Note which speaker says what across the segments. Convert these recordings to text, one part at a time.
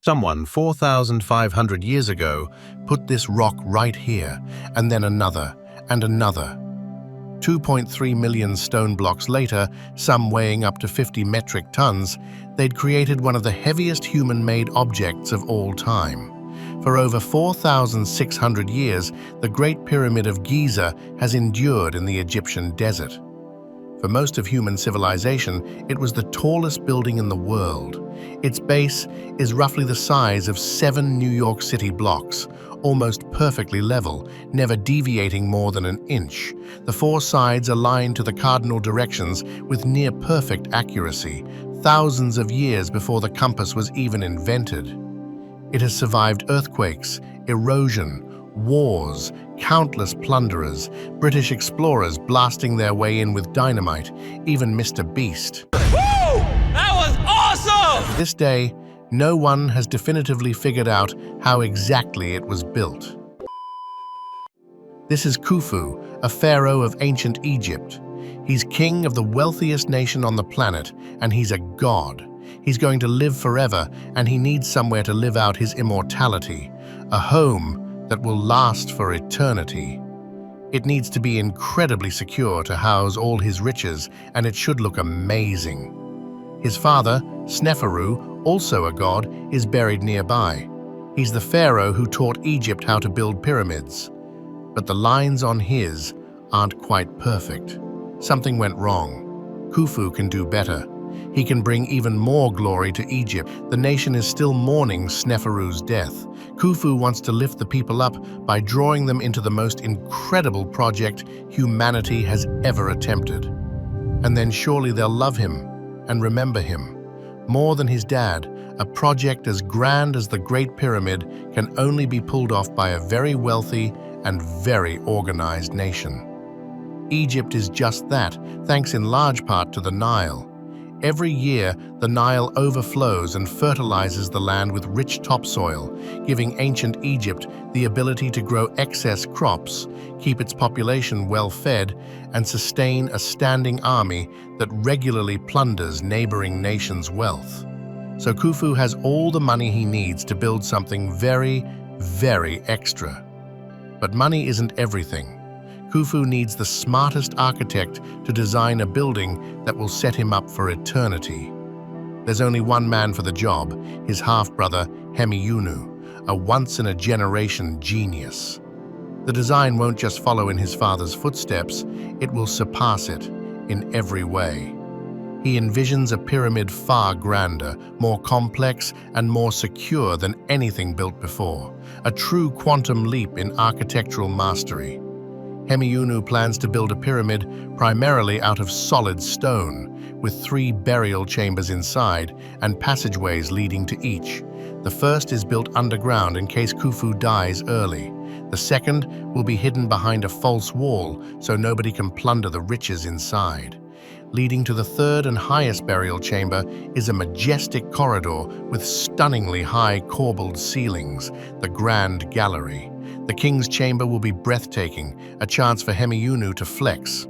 Speaker 1: Someone 4,500 years ago put this rock right here, and then another, and another. 2.3 million stone blocks later, some weighing up to 50 metric tons, they'd created one of the heaviest human-made objects of all time. For over 4,600 years, the Great Pyramid of Giza has endured in the Egyptian desert. For most of human civilization, it was the tallest building in the world. Its base is roughly the size of 7 New York City blocks, almost perfectly level, never deviating more than an inch. The 4 sides align to the cardinal directions with near-perfect accuracy, thousands of years before the compass was even invented. It has survived earthquakes, erosion, wars, countless plunderers, British explorers blasting their way in with dynamite, even Mr. Beast.
Speaker 2: Woo! That was awesome!
Speaker 1: To this day, no one has definitively figured out how exactly it was built. This is Khufu, a pharaoh of ancient Egypt. He's king of the wealthiest nation on the planet, and he's a god. He's going to live forever, and he needs somewhere to live out his immortality, a home that will last for eternity. It needs to be incredibly secure to house all his riches, and it should look amazing. His father, Sneferu, also a god, is buried nearby. He's the pharaoh who taught Egypt how to build pyramids. But the lines on his aren't quite perfect. Something went wrong. Khufu can do better. He can bring even more glory to Egypt. The nation is still mourning Sneferu's death. Khufu wants to lift the people up by drawing them into the most incredible project humanity has ever attempted. And then surely they'll love him and remember him. More than his dad, a project as grand as the Great Pyramid can only be pulled off by a very wealthy and very organized nation. Egypt is just that, thanks in large part to the Nile. Every year, the Nile overflows and fertilizes the land with rich topsoil, giving ancient Egypt the ability to grow excess crops, keep its population well-fed, and sustain a standing army that regularly plunders neighboring nations' wealth. So Khufu has all the money he needs to build something very, very extra. But money isn't everything. Khufu needs the smartest architect to design a building that will set him up for eternity. There's only one man for the job, his half-brother Hemiunu, a once-in-a-generation genius. The design won't just follow in his father's footsteps, it will surpass it in every way. He envisions a pyramid far grander, more complex, and more secure than anything built before, a true quantum leap in architectural mastery. Hemiunu plans to build a pyramid primarily out of solid stone, with 3 burial chambers inside and passageways leading to each. The first is built underground in case Khufu dies early. The second will be hidden behind a false wall so nobody can plunder the riches inside. Leading to the third and highest burial chamber is a majestic corridor with stunningly high corbelled ceilings, the Grand Gallery. The king's chamber will be breathtaking, a chance for Hemiunu to flex.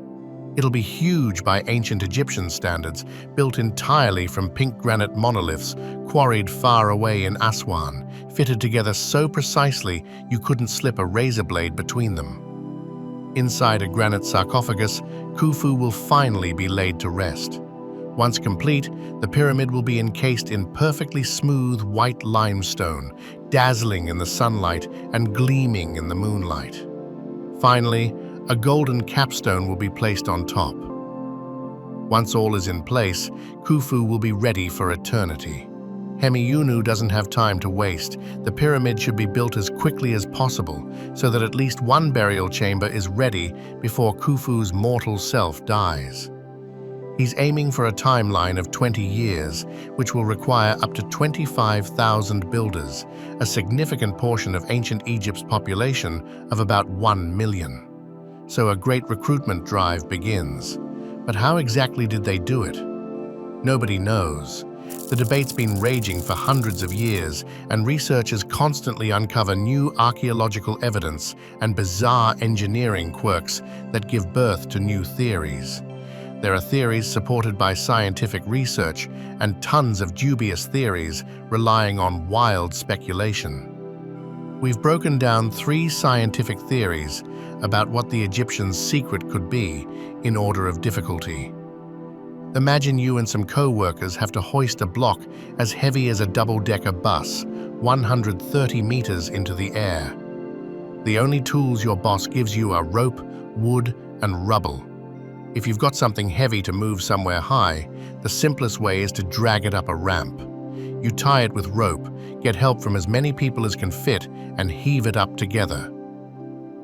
Speaker 1: It'll be huge by ancient Egyptian standards, built entirely from pink granite monoliths, quarried far away in Aswan, fitted together so precisely you couldn't slip a razor blade between them. Inside a granite sarcophagus, Khufu will finally be laid to rest. Once complete, the pyramid will be encased in perfectly smooth white limestone, dazzling in the sunlight and gleaming in the moonlight. Finally, a golden capstone will be placed on top. Once all is in place, Khufu will be ready for eternity. Hemiunu doesn't have time to waste. The pyramid should be built as quickly as possible, so that at least one burial chamber is ready before Khufu's mortal self dies. He's aiming for a timeline of 20 years, which will require up to 25,000 builders, a significant portion of ancient Egypt's population of about 1 million. So a great recruitment drive begins. But how exactly did they do it? Nobody knows. The debate's been raging for hundreds of years, and researchers constantly uncover new archaeological evidence and bizarre engineering quirks that give birth to new theories. There are theories supported by scientific research and tons of dubious theories relying on wild speculation. We've broken down 3 scientific theories about what the Egyptians' secret could be in order of difficulty. Imagine you and some co-workers have to hoist a block as heavy as a double-decker bus, 130 meters into the air. The only tools your boss gives you are rope, wood, and rubble. If you've got something heavy to move somewhere high, the simplest way is to drag it up a ramp. You tie it with rope, get help from as many people as can fit, and heave it up together.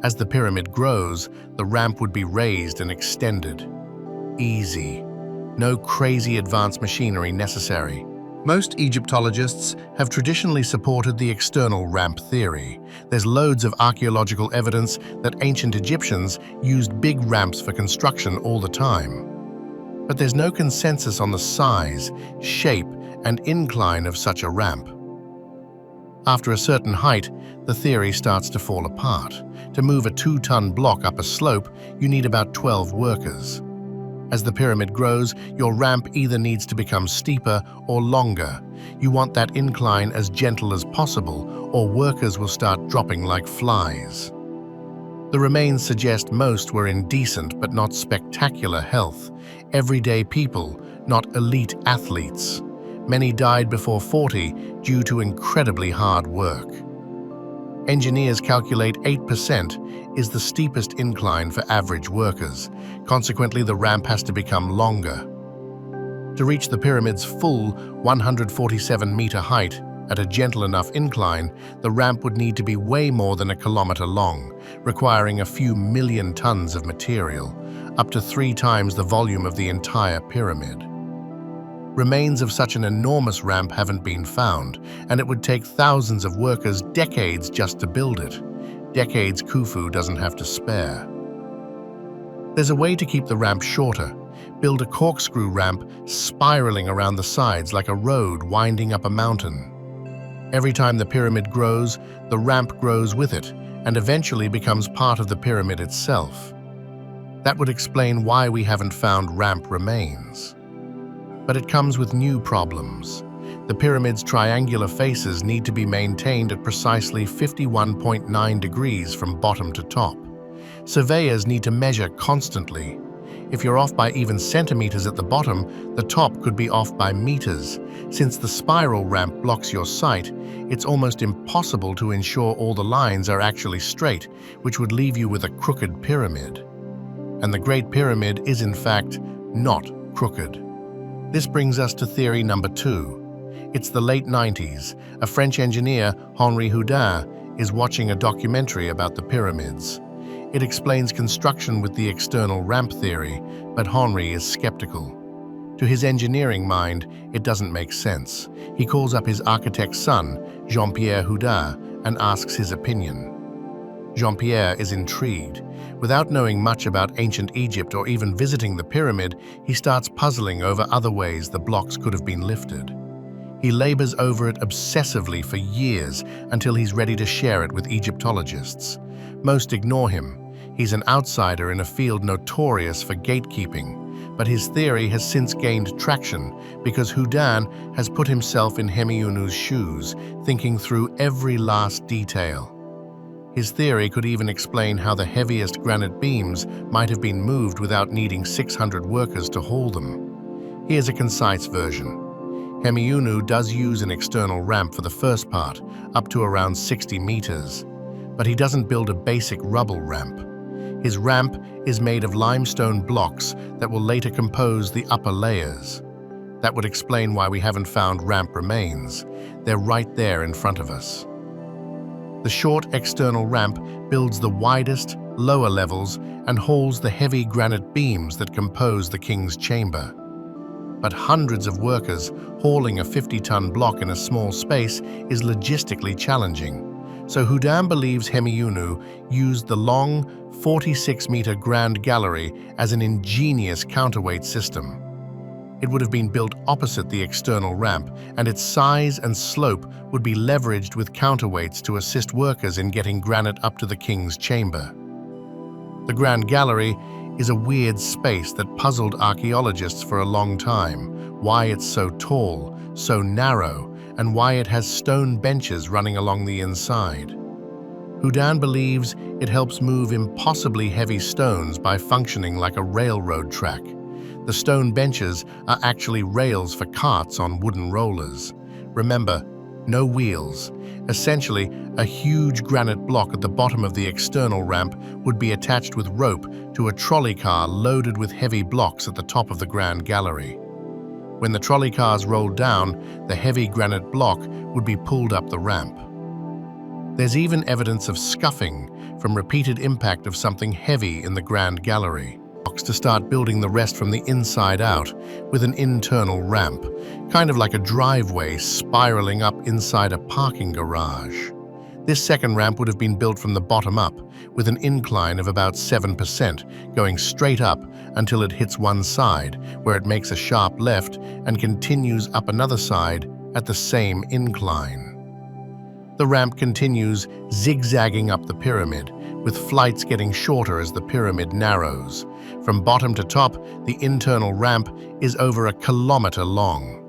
Speaker 1: As the pyramid grows, the ramp would be raised and extended. Easy. No crazy advanced machinery necessary. Most Egyptologists have traditionally supported the external ramp theory. There's loads of archaeological evidence that ancient Egyptians used big ramps for construction all the time. But there's no consensus on the size, shape, and incline of such a ramp. After a certain height, the theory starts to fall apart. To move a 2-ton block up a slope, you need about 12 workers. As the pyramid grows, your ramp either needs to become steeper or longer. You want that incline as gentle as possible, or workers will start dropping like flies. The remains suggest most were in decent but not spectacular health. Everyday people, not elite athletes. Many died before 40 due to incredibly hard work. Engineers calculate 8% is the steepest incline for average workers. Consequently, the ramp has to become longer. To reach the pyramid's full 147-meter height at a gentle enough incline, the ramp would need to be way more than 1 kilometer long, requiring a few million tons of material, up to 3 times the volume of the entire pyramid. Remains of such an enormous ramp haven't been found, and it would take thousands of workers decades just to build it. Decades Khufu doesn't have to spare. There's a way to keep the ramp shorter. Build a corkscrew ramp spiraling around the sides like a road winding up a mountain. Every time the pyramid grows, the ramp grows with it, and eventually becomes part of the pyramid itself. That would explain why we haven't found ramp remains. But it comes with new problems. The pyramid's triangular faces need to be maintained at precisely 51.9 degrees from bottom to top. Surveyors need to measure constantly. If you're off by even centimeters at the bottom, the top could be off by meters. Since the spiral ramp blocks your sight, it's almost impossible to ensure all the lines are actually straight, which would leave you with a crooked pyramid. And the Great Pyramid is in fact not crooked. This brings us to theory number 2. It's the late 90s. A French engineer, Henri Houdin, is watching a documentary about the pyramids. It explains construction with the external ramp theory, but Henri is skeptical. To his engineering mind, it doesn't make sense. He calls up his architect's son, Jean-Pierre Houdin, and asks his opinion. Jean-Pierre is intrigued. Without knowing much about ancient Egypt or even visiting the pyramid, he starts puzzling over other ways the blocks could have been lifted. He labors over it obsessively for years until he's ready to share it with Egyptologists. Most ignore him. He's an outsider in a field notorious for gatekeeping, but his theory has since gained traction because Houdin has put himself in Hemiunu's shoes, thinking through every last detail. His theory could even explain how the heaviest granite beams might have been moved without needing 600 workers to haul them. Here's a concise version. Hemiunu does use an external ramp for the first part, up to around 60 meters, but he doesn't build a basic rubble ramp. His ramp is made of limestone blocks that will later compose the upper layers. That would explain why we haven't found ramp remains. They're right there in front of us. The short external ramp builds the widest, lower levels and hauls the heavy granite beams that compose the king's chamber. But hundreds of workers hauling a 50-ton block in a small space is logistically challenging. So Houdin believes Hemiunu used the long 46-meter grand gallery as an ingenious counterweight system. It would have been built opposite the external ramp, and its size and slope would be leveraged with counterweights to assist workers in getting granite up to the king's chamber. The grand gallery is a weird space that puzzled archaeologists for a long time. Why it's so tall, so narrow, and why it has stone benches running along the inside. Houdin believes it helps move impossibly heavy stones by functioning like a railroad track. The stone benches are actually rails for carts on wooden rollers. Remember, no wheels. Essentially, a huge granite block at the bottom of the external ramp would be attached with rope to a trolley car loaded with heavy blocks at the top of the Grand Gallery. When the trolley cars rolled down, the heavy granite block would be pulled up the ramp. There's even evidence of scuffing from repeated impact of something heavy in the Grand Gallery. To start building the rest from the inside out with an internal ramp, kind of like a driveway spiraling up inside a parking garage. This second ramp would have been built from the bottom up with an incline of about 7%, going straight up until it hits one side, where it makes a sharp left and continues up another side at the same incline. The ramp continues zigzagging up the pyramid, with flights getting shorter as the pyramid narrows. From bottom to top, the internal ramp is over 1 kilometer long.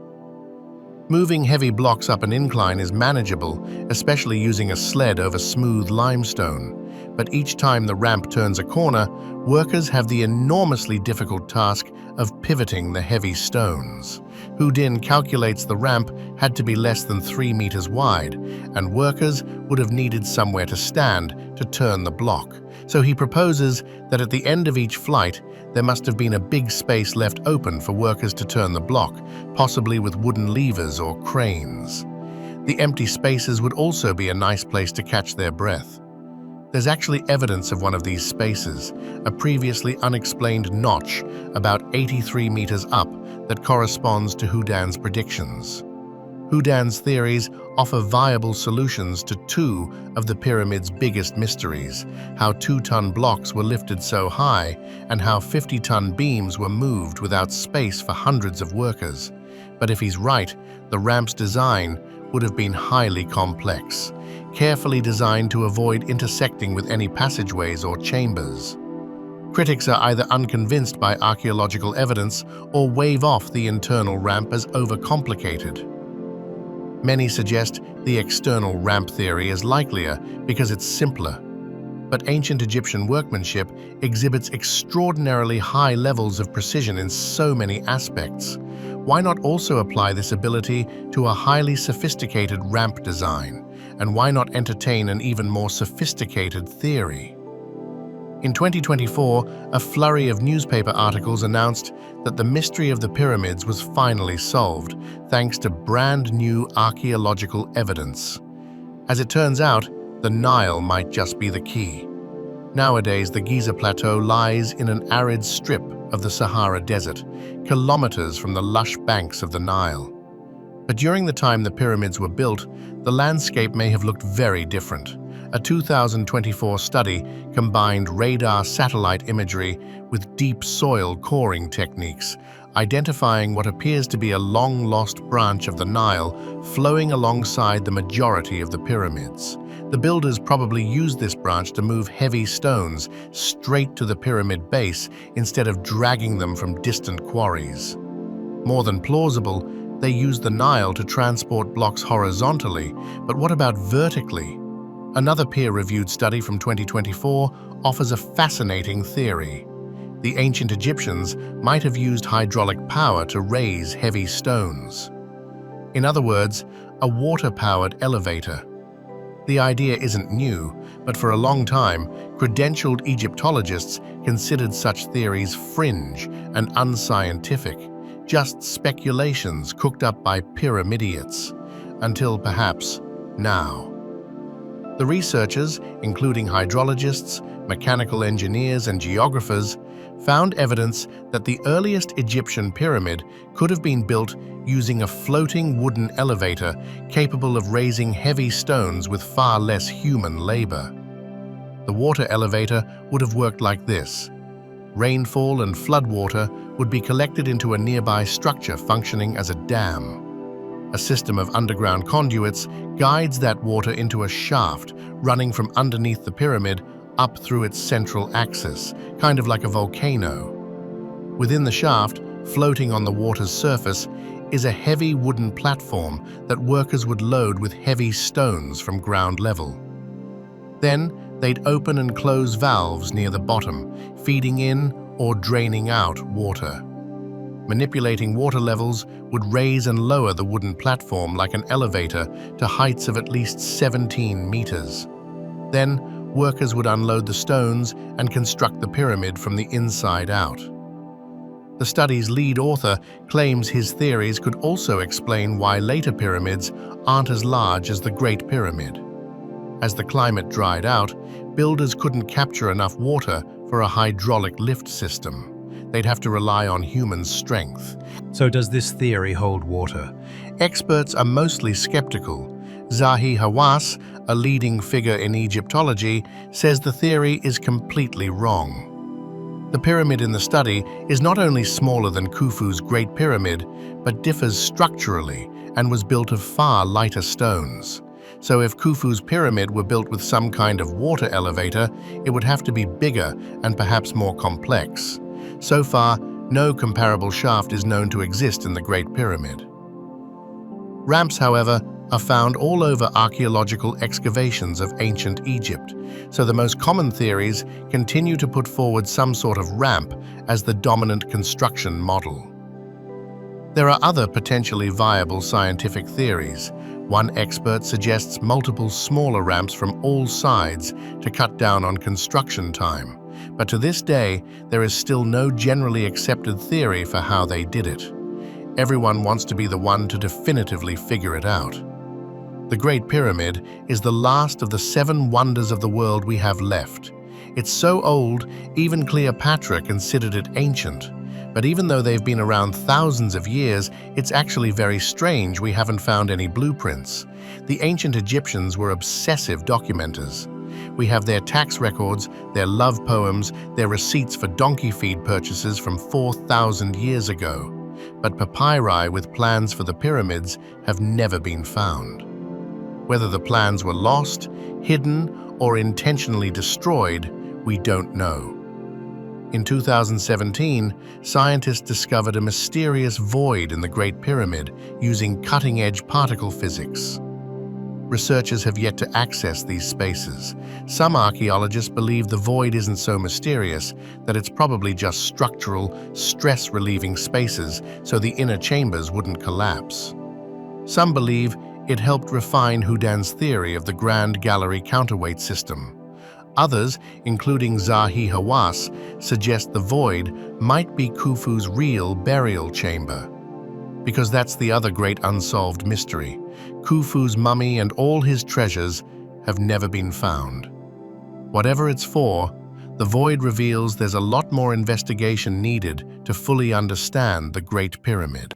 Speaker 1: Moving heavy blocks up an incline is manageable, especially using a sled over smooth limestone. But each time the ramp turns a corner, workers have the enormously difficult task of pivoting the heavy stones. Houdin calculates the ramp had to be less than 3 meters wide, and workers would have needed somewhere to stand to turn the block. So he proposes that at the end of each flight, there must have been a big space left open for workers to turn the block, possibly with wooden levers or cranes. The empty spaces would also be a nice place to catch their breath. There's actually evidence of one of these spaces, a previously unexplained notch about 83 meters up that corresponds to Houdin's predictions. Houdin's theories offer viable solutions to 2 of the pyramid's biggest mysteries: how 2-ton blocks were lifted so high and how 50-ton beams were moved without space for hundreds of workers. But if he's right, the ramp's design would have been highly complex, carefully designed to avoid intersecting with any passageways or chambers. Critics are either unconvinced by archaeological evidence or wave off the internal ramp as overcomplicated. Many suggest the external ramp theory is likelier because it's simpler. But ancient Egyptian workmanship exhibits extraordinarily high levels of precision in so many aspects. Why not also apply this ability to a highly sophisticated ramp design? And why not entertain an even more sophisticated theory? In 2024, a flurry of newspaper articles announced that the mystery of the pyramids was finally solved, thanks to brand new archaeological evidence. As it turns out, the Nile might just be the key. Nowadays, the Giza Plateau lies in an arid strip of the Sahara Desert, kilometers from the lush banks of the Nile. But during the time the pyramids were built, the landscape may have looked very different. A 2024 study combined radar satellite imagery with deep soil coring techniques, identifying what appears to be a long-lost branch of the Nile flowing alongside the majority of the pyramids. The builders probably used this branch to move heavy stones straight to the pyramid base instead of dragging them from distant quarries. More than plausible, they used the Nile to transport blocks horizontally, but what about vertically? Another peer-reviewed study from 2024 offers a fascinating theory. The ancient Egyptians might have used hydraulic power to raise heavy stones. In other words, a water-powered elevator. The idea isn't new, but for a long time, credentialed Egyptologists considered such theories fringe and unscientific, just speculations cooked up by pyramidiates, until perhaps now. The researchers, including hydrologists, mechanical engineers, and geographers, found evidence that the earliest Egyptian pyramid could have been built using a floating wooden elevator capable of raising heavy stones with far less human labor. The water elevator would have worked like this. Rainfall and floodwater would be collected into a nearby structure functioning as a dam. A system of underground conduits guides that water into a shaft running from underneath the pyramid up through its central axis, kind of like a volcano. Within the shaft, floating on the water's surface, is a heavy wooden platform that workers would load with heavy stones from ground level. Then, they'd open and close valves near the bottom, feeding in or draining out water. Manipulating water levels would raise and lower the wooden platform like an elevator to heights of at least 17 meters. Then, workers would unload the stones and construct the pyramid from the inside out. The study's lead author claims his theories could also explain why later pyramids aren't as large as the Great Pyramid. As the climate dried out, builders couldn't capture enough water for a hydraulic lift system. They'd have to rely on human strength.
Speaker 3: So does this theory hold water?
Speaker 1: Experts are mostly skeptical. Zahi Hawass, a leading figure in Egyptology, says the theory is completely wrong. The pyramid in the study is not only smaller than Khufu's Great Pyramid, but differs structurally and was built of far lighter stones. So if Khufu's pyramid were built with some kind of water elevator, it would have to be bigger and perhaps more complex. So far, no comparable shaft is known to exist in the Great Pyramid. Ramps, however, are found all over archaeological excavations of ancient Egypt, so the most common theories continue to put forward some sort of ramp as the dominant construction model. There are other potentially viable scientific theories. One expert suggests multiple smaller ramps from all sides to cut down on construction time, but to this day, there is still no generally accepted theory for how they did it. Everyone wants to be the one to definitively figure it out. The Great Pyramid is the last of the 7 wonders of the world we have left. It's so old, even Cleopatra considered it ancient. But even though they've been around thousands of years, it's actually very strange we haven't found any blueprints. The ancient Egyptians were obsessive documenters. We have their tax records, their love poems, their receipts for donkey feed purchases from 4,000 years ago. But papyri with plans for the pyramids have never been found. Whether the plans were lost, hidden, or intentionally destroyed, we don't know. In 2017, scientists discovered a mysterious void in the Great Pyramid using cutting-edge particle physics. Researchers have yet to access these spaces. Some archaeologists believe the void isn't so mysterious, that it's probably just structural, stress-relieving spaces so the inner chambers wouldn't collapse. Some believe it helped refine Houdin's theory of the Grand Gallery counterweight system. Others, including Zahi Hawass, suggest the void might be Khufu's real burial chamber. Because that's the other great unsolved mystery. Khufu's mummy and all his treasures have never been found. Whatever it's for, the void reveals there's a lot more investigation needed to fully understand the Great Pyramid.